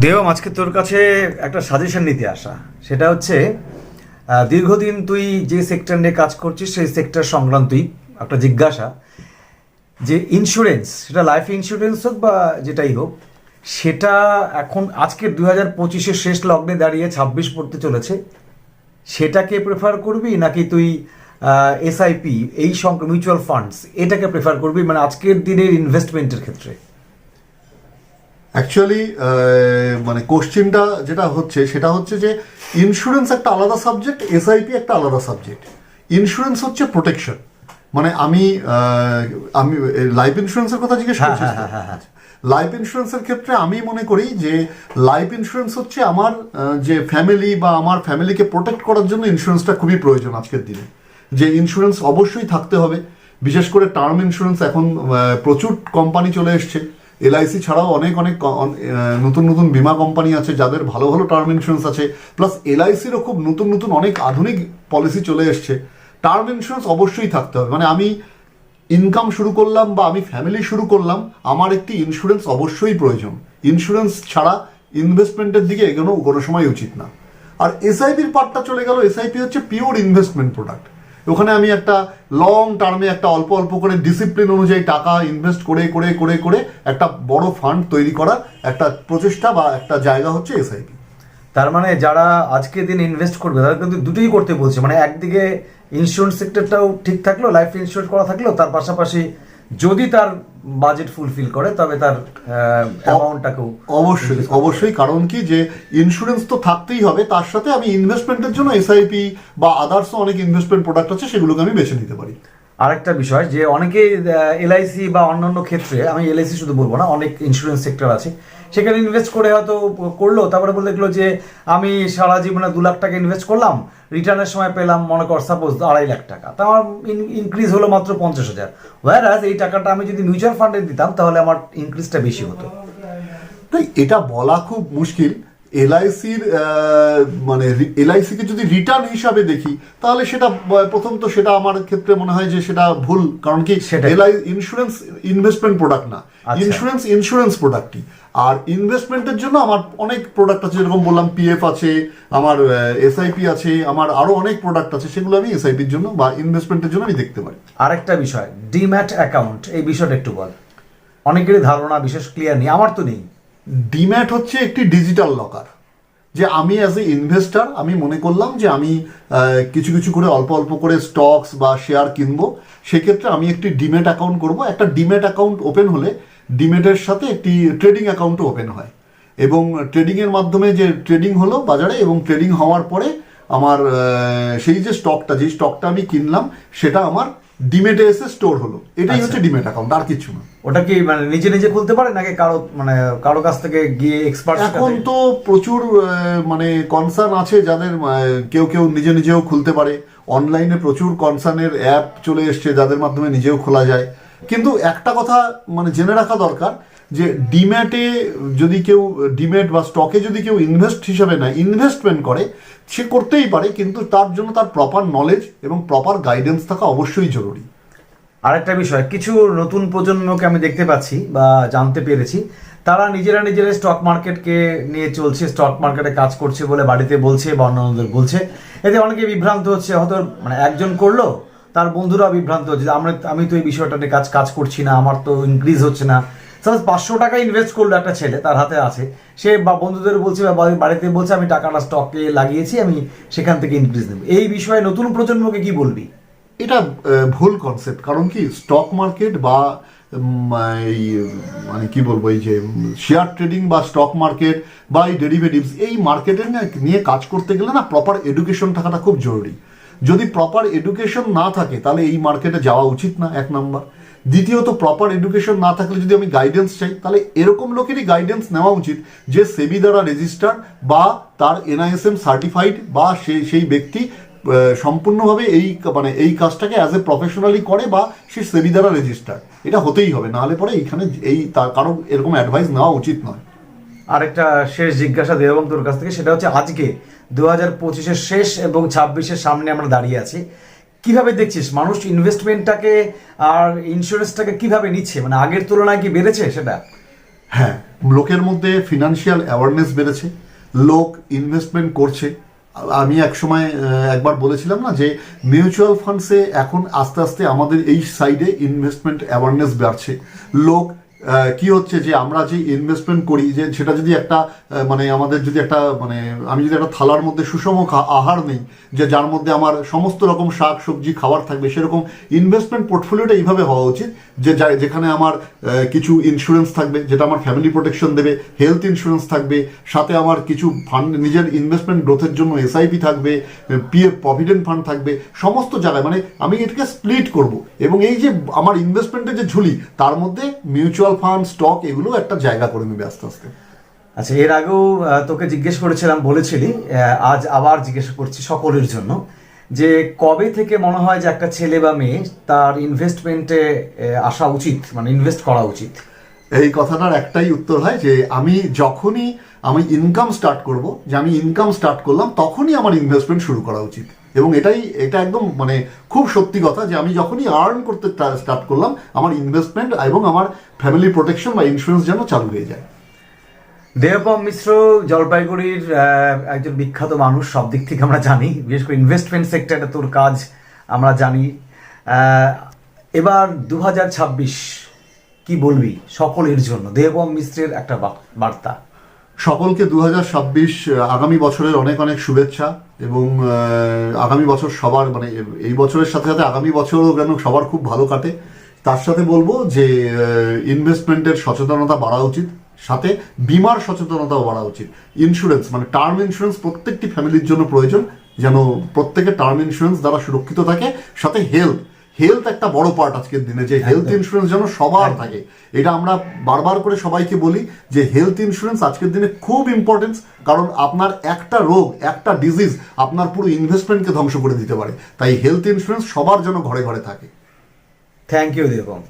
দেবম, আজকে তোর কাছে একটা সাজেশন নিতে আসা। সেটা হচ্ছে দীর্ঘদিন তুই যে সেক্টর নিয়ে কাজ করছিস সেই সেক্টর সংক্রান্তই একটা জিজ্ঞাসা, যে ইন্স্যুরেন্স, সেটা লাইফ ইন্স্যুরেন্স হোক বা যেটাই হোক, সেটা এখন আজকের 2025-এর শেষ লগ্নে দাঁড়িয়ে 26 পড়তে চলেছে, সেটাকে প্রেফার করবি নাকি তুই এসআইপি এই মিউচুয়াল ফান্ডস এটাকে প্রেফার করবি, মানে আজকের দিনের ইনভেস্টমেন্টের ক্ষেত্রে? অ্যাকচুয়ালি মানে কোশ্চেনটা যেটা হচ্ছে সেটা হচ্ছে যে ইন্স্যুরেন্স একটা আলাদা সাবজেক্ট, এসআইপি একটা আলাদা সাবজেক্ট। ইন্স্যুরেন্স হচ্ছে প্রোটেকশন, মানে আমি লাইফ ইন্স্যুরেন্সের কথা জিজ্ঞেস করছি। লাইফ ইন্স্যুরেন্সের ক্ষেত্রে আমি মনে করি যে লাইফ ইন্স্যুরেন্স হচ্ছে আমার যে ফ্যামিলি বা আমার ফ্যামিলিকে প্রোটেক্ট করার জন্য ইন্স্যুরেন্সটা খুবই প্রয়োজন আজকের দিনে। যে ইন্স্যুরেন্স অবশ্যই থাকতে হবে, বিশেষ করে টার্ম ইন্স্যুরেন্স। এখন প্রচুর কোম্পানি চলে এসছে, এলআইসি ছাড়াও অনেক অনেক নতুন নতুন বিমা কোম্পানি আছে যাদের ভালো ভালো টার্ম ইন্স্যুরেন্স আছে, প্লাস এলআইসিরও খুব নতুন নতুন অনেক আধুনিক পলিসি চলে এসছে। টার্ম ইন্স্যুরেন্স অবশ্যই থাকতে হবে, মানে আমি ইনকাম শুরু করলাম বা আমি ফ্যামিলি শুরু করলাম, আমার একটি ইন্স্যুরেন্স অবশ্যই প্রয়োজন। ইন্স্যুরেন্স ছাড়া ইনভেস্টমেন্টের দিকে এগোনো কোনো সময় উচিত না। আর এসআইপির পার্টটা চলে গেল, এসআইপি হচ্ছে পিওর ইনভেস্টমেন্ট প্রোডাক্ট। ওখানে আমি একটা লং টার্মে একটা অল্প অল্প করে ডিসিপ্লিন অনুযায়ী টাকা ইনভেস্ট করে করে করে করে একটা বড় ফান্ড তৈরি করার একটা প্রচেষ্টা বা একটা জায়গা হচ্ছে এসআইপি। তার মানে যারা আজকে দিন ইনভেস্ট করবে তারা কিন্তু দুটোই করতে বলছে, মানে একদিকে ইন্স্যুরেন্স সেক্টরটাও ঠিক থাকলো, লাইফ ইন্স্যুরেন্স করা থাকলো, তার পাশাপাশি যদি তার বাজেট ফুলফিল করে তবে তার অ্যামাউন্টটাকেও অবশ্যই অবশ্যই। কারণ কি, যে ইন্স্যুরেন্স তো থাকতেই হবে, তার সাথে আমি ইনভেস্টমেন্টের জন্য এসআইপি বা আদার্সও অনেক ইনভেস্টমেন্ট প্রোডাক্ট আছে, সেগুলোকে আমি বেছে নিতে পারি। আরেকটা বিষয়, যে অনেকে এলআইসি বা অন্যান্য ক্ষেত্রে, আমি এলআইসি শুধু বলবো না, অনেক ইন্স্যুরেন্স সেক্টর আছে, সেখানে ইনভেস্ট করে হয়তো করলো, তারপরে বলে দেখলো যে আমি সারা জীবনে 2 লাখ টাকা ইনভেস্ট করলাম, রিটার্নের সময় পেলাম মনে কর সাপোজ 2.5 লাখ টাকা, তা আমার ইনক্রিজ হলো মাত্র 50,000। ওয়ারাজ এই টাকাটা আমি যদি মিউচুয়াল ফান্ডে দিতাম তাহলে আমার ইনক্রিজটা বেশি হতো। তাই এটা বলা খুব মুশকিল। এলআইসির মানে এলআইসিকে যদি রিটার্ন হিসাবে দেখি তাহলে সেটা প্রথম তো সেটা আমার ক্ষেত্রে মনে হয় যে সেটা ভুল। কারণ কি, ইন্স্যুরেন্স ইনভেস্টমেন্ট প্রোডাক্ট না, ইন্স্যুরেন্স প্রোডাক্টই। আর ইনভেস্টমেন্টের জন্য আমার অনেক প্রোডাক্ট আছে, যেরকম বললাম পিএফ আছে, আমার এসআইপি আছে, আমার আরো অনেক প্রোডাক্ট আছে, সেগুলো আমি এসআইপির জন্য বা ইনভেস্টমেন্টের জন্য আমি দেখতে পারি। আরেকটা বিষয়, ডিম্যাট অ্যাকাউন্ট, এই বিষয়টা একটু বল। অনেকেরই ধারণা বিশেষ ক্লিয়ার নেই, আমার তো নেই। ডিম্যাট হচ্ছে একটি ডিজিটাল লকার, যে আমি অ্যাজ এ ইনভেস্টার আমি মনে করলাম যে আমি কিছু কিছু করে অল্প অল্প করে স্টকস বা শেয়ার কিনবো, সেক্ষেত্রে আমি একটি ডিম্যাট অ্যাকাউন্ট করব। একটা ডিম্যাট অ্যাকাউন্ট ওপেন হলে ডিম্যাটের সাথে একটি ট্রেডিং অ্যাকাউন্টও ওপেন হয়, এবং ট্রেডিংয়ের মাধ্যমে যে ট্রেডিং হলো বাজারে, এবং ট্রেডিং হওয়ার পরে আমার সেই যে স্টকটা আমি কিনলাম সেটা আমার ডিমেটে এসে স্টোর হলো। এটাই হচ্ছে ডিমেট অ্যাকাউন্ট, আর কিছু না। ওটা কি মানে নিজে নিজে খুলতে পারে নাকি কারো কাছ থেকে গিয়ে এক্সপার্ট? এখন তো প্রচুর মানে কনসার্ন আছে যাদের কেউ কেউ নিজে নিজেও খুলতে পারে। অনলাইনে প্রচুর কনসার্নের অ্যাপ চলে এসছে যাদের মাধ্যমে নিজেও খোলা যায়। কিন্তু একটা কথা মানে জেনে রাখা দরকার, যে ডিম্যাটে যদি কেউ ডিম্যাট বা স্টকে যদি কেউ ইনভেস্টমেন্ট করে, সে করতেই পারে, কিন্তু তার জন্য তার প্রপার নলেজ এবং প্রপার গাইডেন্স থাকা অবশ্যই জরুরি। আরেকটা বিষয়, কিছু নতুন প্রজন্মকে আমি দেখতে পাচ্ছি বা জানতে পেরেছি, তারা নিজেরা স্টক মার্কেটকে নিয়ে চলছে, স্টক মার্কেটে কাজ করছে বলে বাড়িতে বলছে বা অন্যান্যদের বলছে। এতে অনেকে বিভ্রান্ত হচ্ছে, হয়তো মানে একজন করলো তার বন্ধুরা বিভ্রান্ত হচ্ছে, আমি তো এই বিষয়টা নিয়ে কাজ করছি না, আমার তো ইনক্রিজ হচ্ছে না। সাপোজ 500 টাকা ইনভেস্ট করলো একটা ছেলে, তার হাতে আছে, সে বা বন্ধুদের বলছে বা বাড়িতে বলছে আমি টাকাটা স্টকে লাগিয়েছি, আমি সেখান থেকে ইনক্রিজ নেব। এই বিষয়ে নতুন প্রজন্মকে কি বলবি? এটা ভুল কনসেপ্ট। কারণ কি, স্টক মার্কেট বা এই মানে কি বলবো, এই যে শেয়ার ট্রেডিং বা স্টক মার্কেট বা এই ডেরিভেটিভস, এই মার্কেটের নিয়ে কাজ করতে গেলে না প্রপার এডুকেশন থাকাটা খুব জরুরি। যদি প্রপার এডুকেশন না থাকে তাহলে এই মার্কেটে যাওয়া উচিত না, 1 নাম্বার। দ্বিতীয়ত, প্রপার এডুকেশন না থাকলে যদি আমি গাইডেন্স চাই, তাহলে এরকম লোকেরই গাইডেন্স নেওয়া উচিত যে সেবি দ্বারা রেজিস্টার্ড বা তার এনআইএসএম সার্টিফাইড, বা সেই ব্যক্তি সম্পূর্ণভাবে এই কাজটাকে অ্যাজ এ প্রফেশনালি করে, বা সে সেবি দ্বারা রেজিস্টার। এটা হতেই হবে, নাহলে পরে এইখানে কারো এরকম অ্যাডভাইস নেওয়া উচিত নয়। আরেকটা শেষ জিজ্ঞাসা দেব তোর কাছ থেকে, সেটা হচ্ছে আজকে 2025-এর শেষ এবং 26-এর সামনে আমরা দাঁড়িয়ে আছি, কিভাবে দেখছিস মানুষ ইনভেস্টমেন্টটাকে আর ইন্স্যুরেন্সটাকে কিভাবে নিচ্ছে? মানে আগের তুলনায় কি বেড়েছে সেটা? হ্যাঁ, লোকের মধ্যে ফিনান্সিয়াল অ্যাওয়ারনেস বেড়েছে, লোক ইনভেস্টমেন্ট করছে। আমি একবার বলেছিলাম না যে মিউচুয়াল ফান্ডসে এখন আস্তে আস্তে আমাদের এই সাইডে ইনভেস্টমেন্ট অ্যাওয়ারনেস বাড়ছে। লোক কি হচ্ছে যে আমরা যে ইনভেস্টমেন্ট করি, যে সেটা যদি একটা আমাদের যদি একটা আমি যদি একটা থালার মধ্যে সুষম আহার নেই, যে যার মধ্যে আমার সমস্ত রকম শাক সবজি খাবার থাকবে, সেরকম ইনভেস্টমেন্ট পোর্টফোলিওটা এইভাবে হওয়া উচিত যে যেখানে আমার কিছু ইন্স্যুরেন্স থাকবে যেটা আমার ফ্যামিলি প্রোটেকশন দেবে, হেলথ ইন্স্যুরেন্স থাকবে, সাথে আমার কিছু ফান্ড নিজের ইনভেস্টমেন্ট গ্রোথের জন্য এসআইপি থাকবে, পিএফ প্রভিডেন্ট ফান্ড থাকবে, সমস্ত জায়গায় আমি এটাকে স্প্লিট করব, এবং এই যে আমার ইনভেস্টমেন্টের যে ঝুলি তার মধ্যে মিউচুয়াল ফান্ড, স্টক এগুলো একটা জায়গা করে নেবে আস্তে আস্তে। আচ্ছা, এর আগেও তোকে জিজ্ঞেস করেছিলাম, বলেছিলি, আজ আবার জিজ্ঞেস করছি সকলের জন্য, যে কবে থেকে মনে হয় যে একটা ছেলে বা মেয়ে তার ইনভেস্টমেন্টে আসা উচিত, ইনভেস্ট করা উচিত? এই কথাটার একটাই উত্তর হয় যে যখনই আমি ইনকাম স্টার্ট করব, যে আমি ইনকাম স্টার্ট করলাম, তখনই আমার ইনভেস্টমেন্ট শুরু করা উচিত। এবং এটা একদম খুব সত্যি কথা যে আমি যখনই আর্ন করতে স্টার্ট করলাম, আমার ইনভেস্টমেন্ট এবং আমার ফ্যামিলি প্রোটেকশন বা ইন্স্যুরেন্স যেন চালু হয়ে যায়। দেবম মিশ্র জলপাইগুড়ির একজন বিখ্যাত মানুষ, সব দিক থেকে আমরা জানি, বিশেষ করে ইনভেস্টমেন্ট সেক্টরে তোর কাজ আমরা জানি। এবার 2026 কি বলবি সকলের জন্য, দেবম মিশ্রের একটা বার্তা? সকলকে 2026 আগামী বছরের অনেক অনেক শুভেচ্ছা, এবং আগামী বছর সবার এই বছরের সাথে সাথে আগামী বছরও যেন সবার খুব ভালো কাটে। তার সাথে বলবো যে ইনভেস্টমেন্টের সচেতনতা বাড়া উচিত, সাথে বিমার সচেতনতাও বাড়া উচিত। ইন্স্যুরেন্স টার্ম ইন্স্যুরেন্স প্রত্যেকটি ফ্যামিলির জন্য প্রয়োজন, যেন প্রত্যেকের টার্ম ইন্স্যুরেন্স দ্বারা সুরক্ষিত থাকে। সাথে হেলথ একটা বড় পার্ট আজকের দিনে, যে হেলথ ইন্স্যুরেন্স যেন সবার থাকে। এটা আমরা বারবার করে সবাইকে বলি যে হেলথ ইন্স্যুরেন্স আজকের দিনে খুব ইম্পর্টেন্স, কারণ আপনার একটা রোগ, একটা ডিজিজ আপনার পুরো ইনভেস্টমেন্টকে ধ্বংস করে দিতে পারে। তাই হেলথ ইন্স্যুরেন্স সবার জন্য ঘরে ঘরে থাকে। Thank you দেবম।